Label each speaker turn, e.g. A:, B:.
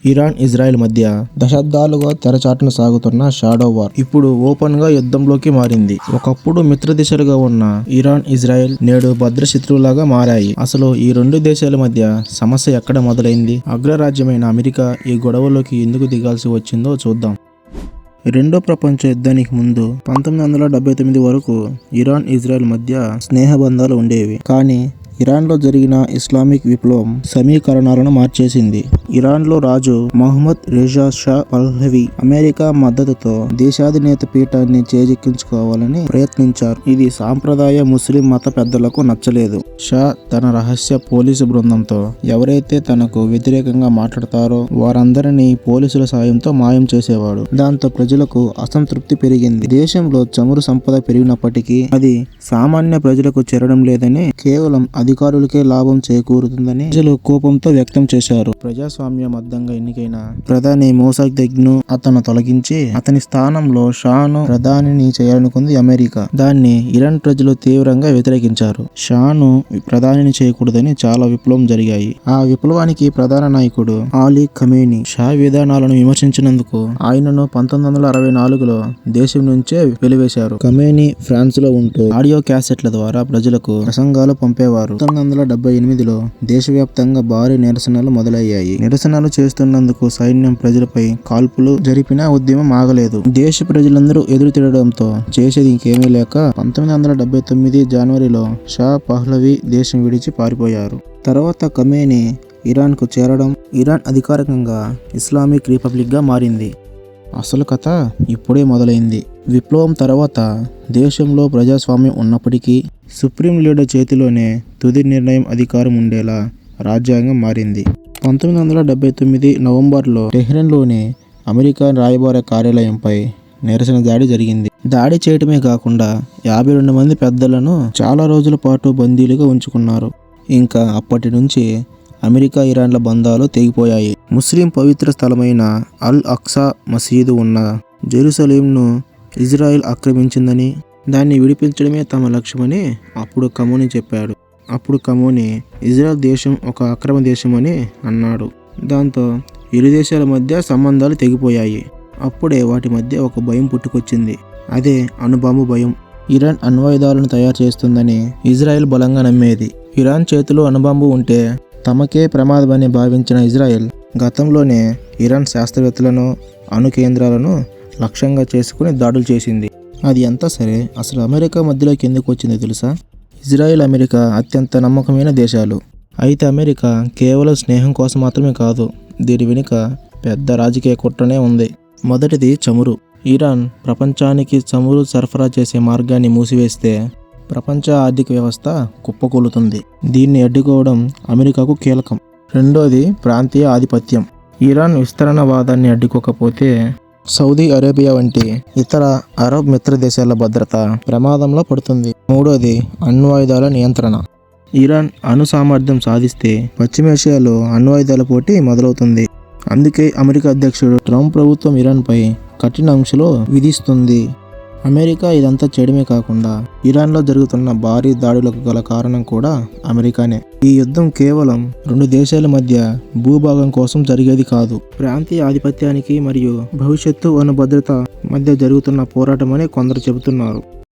A: Iran Israel మధ్య దశాబ్దాలుగా తెరచాటున సాగుతున్న షాడో వార్ ఇప్పుడు ఓపెన్ గా యుద్ధంలోకి మారింది. ఒకప్పుడు మిత్ర దేశాలుగా ఉన్న ఇరాన్ ఇజ్రాయెల్ నేడు భద్ర శత్రువులాగా మారాయి. అసలు ఈ రెండు దేశాల మధ్య సమస్య ఎక్కడ మొదలైంది? అగ్రరాజ్యమైన అమెరికా ఈ గొడవలోకి ఎందుకు దిగాల్సి వచ్చిందో చూద్దాం. రెండో ప్రపంచ యుద్ధానికి ముందు 1979 వరకు ఇరాన్ ఇజ్రాయెల్ మధ్య స్నేహబంధాలు ఉండేవి. కానీ ఇరాన్లో జరిగిన ఇస్లామిక్ విప్లవం సమీకరణాలను మార్చేసింది. ఇరాన్లో రాజు మహమ్మద్ రిజా షా పహ్లవి అమెరికా మద్దతుతో దేశాధినేత పీఠాన్ని చేజిక్కించుకోవాలని ప్రయత్నించారు. ఇది సాంప్రదాయ ముస్లిం మత పెద్దలకు నచ్చలేదు. షా తన రహస్య పోలీసు బృందంతో ఎవరైతే తనకు వ్యతిరేకంగా మాట్లాడతారో వారందరినీ పోలీసుల సాయంతో మాయం చేసేవాడు. దాంతో ప్రజలకు అసంతృప్తి పెరిగింది. దేశంలో చమురు సంపద పెరిగినప్పటికీ అది సామాన్య ప్రజలకు చేరడం లేదని, కేవలం అధికారులకే లాభం చేకూరుతుందని ప్రజలు కోపంతో వ్యక్తం చేశారు. ప్రజాస్వామ్యబద్ధంగా ఎన్నికైన ప్రధాని మోసాద్దెగ్ను అతను తొలగించి అతని స్థానంలో షాను ప్రధానిని చేయాలనుకుంది అమెరికా. దాన్ని ఇరాన్ ప్రజలు తీవ్రంగా వ్యతిరేకించారు. షాను ప్రధానిని చేయకూడదని చాలా విప్లవం జరిగాయి. ఆ విప్లవానికి ప్రధాన నాయకుడు అలీ ఖమేనీ షా విధానాలను విమర్శించినందుకు ఆయనను 1964లో దేశం నుంచే వెలివేశారు. ఖమేనీ ఫ్రాన్స్ లో ఉంటూ ఆడియో క్యాసెట్ల ద్వారా ప్రజలకు ప్రసంగాలు పంపేవారు. 1978లో దేశవ్యాప్తంగా భారీ నిరసనలు మొదలయ్యాయి. నిరసనలు చేస్తున్నందుకు సైన్యం ప్రజలపై కాల్పులు జరిపినా ఉద్యమం ఆగలేదు. దేశ ప్రజలందరూ ఎదురు తిరగడంతో చేసేది ఇంకేమీ లేక 1979 జనవరిలో షా పహ్లవి దేశం విడిచి పారిపోయారు. తర్వాత ఖమేనీ ఇరాన్కు చేరడం ఇరాన్ అధికారికంగా ఇస్లామిక్ రిపబ్లిక్ గా మారింది. అసలు కథ ఇప్పుడే మొదలైంది. విప్లవం తర్వాత దేశంలో ప్రజాస్వామ్యం ఉన్నప్పటికీ సుప్రీం లీడర్ చేతిలోనే తుది నిర్ణయం అధికారం ఉండేలా రాజ్యాంగం మారింది. 1979 నవంబర్లో టెహ్రాన్లోని అమెరికా రాయబార కార్యాలయంపై నిరసన దాడి జరిగింది. దాడి చేయటమే కాకుండా 52 మంది పెద్దలను చాలా రోజుల పాటు బందీలుగా ఉంచుకున్నారు. ఇంకా అప్పటి నుంచి అమెరికా ఇరాన్ల బంధాలు తెగిపోయాయి. ముస్లిం పవిత్ర స్థలమైన అల్ అక్సా మసీదు ఉన్న జెరూసలేంను ఇజ్రాయెల్ ఆక్రమించిందని, దాన్ని విడిపించడమే తమ లక్ష్యమని అప్పుడు ఖమేనీ చెప్పాడు. అప్పుడు ఖమేనీ ఇజ్రాయెల్ దేశం ఒక అక్రమ దేశమని అన్నాడు. దాంతో ఇరు దేశాల మధ్య సంబంధాలు తెగిపోయాయి. అప్పుడే వాటి మధ్య ఒక భయం పుట్టుకొచ్చింది. అదే అణుబాంబు భయం. ఇరాన్ అణ్వాయుధాలను తయారు చేస్తుందని ఇజ్రాయెల్ బలంగా నమ్మేది. ఇరాన్ చేతిలో అణుబాంబు ఉంటే తమకే ప్రమాదమని భావించిన ఇజ్రాయెల్ గతంలోనే ఇరాన్ శాస్త్రవేత్తలను, అణు కేంద్రాలను లక్ష్యంగా చేసుకుని దాడులు చేసింది. అది అంతా సరే, అసలు అమెరికా మధ్యలోకి ఎందుకు వచ్చిందో తెలుసా? ఇజ్రాయెల్ అమెరికా అత్యంత నమ్మకమైన దేశాలు. అయితే అమెరికా కేవలం స్నేహం కోసం మాత్రమే కాదు, దీని వెనుక పెద్ద రాజకీయ కుట్రనే ఉంది. మొదటిది చమురు. ఇరాన్ ప్రపంచానికి చమురు సరఫరా చేసే మార్గాన్ని మూసివేస్తే ప్రపంచ ఆర్థిక వ్యవస్థ కుప్పకూలుతుంది. దీన్ని అడ్డుకోవడం అమెరికాకు కీలకం. రెండోది ప్రాంతీయ ఆధిపత్యం. ఇరాన్ విస్తరణవాదాన్ని అడ్డుకోకపోతే సౌదీ అరేబియా వంటి ఇతర అరబ్ మిత్ర దేశాల భద్రత ప్రమాదంలో పడుతుంది. మూడోది అణ్వాయుధాల నియంత్రణ. ఇరాన్ అణు సామర్థ్యం సాధిస్తే పశ్చిమాసియాలో అణ్వాయుధాల పోటీ మొదలవుతుంది. అందుకే అమెరికా అధ్యక్షుడు ట్రంప్ ప్రభుత్వం ఇరాన్పై కఠిన ఆంక్షలు విధిస్తుంది. అమెరికా ఇదంతా చేయడమే కాకుండా ఇరాన్లో జరుగుతున్న భారీ దాడులకు గల కారణం కూడా అమెరికానే. ఈ యుద్ధం కేవలం రెండు దేశాల మధ్య భూభాగం కోసం జరిగేది కాదు, ప్రాంతీయ ఆధిపత్యానికి మరియు భవిష్యత్తు అణు భద్రత మధ్య జరుగుతున్న పోరాటమని కొందరు చెబుతున్నారు.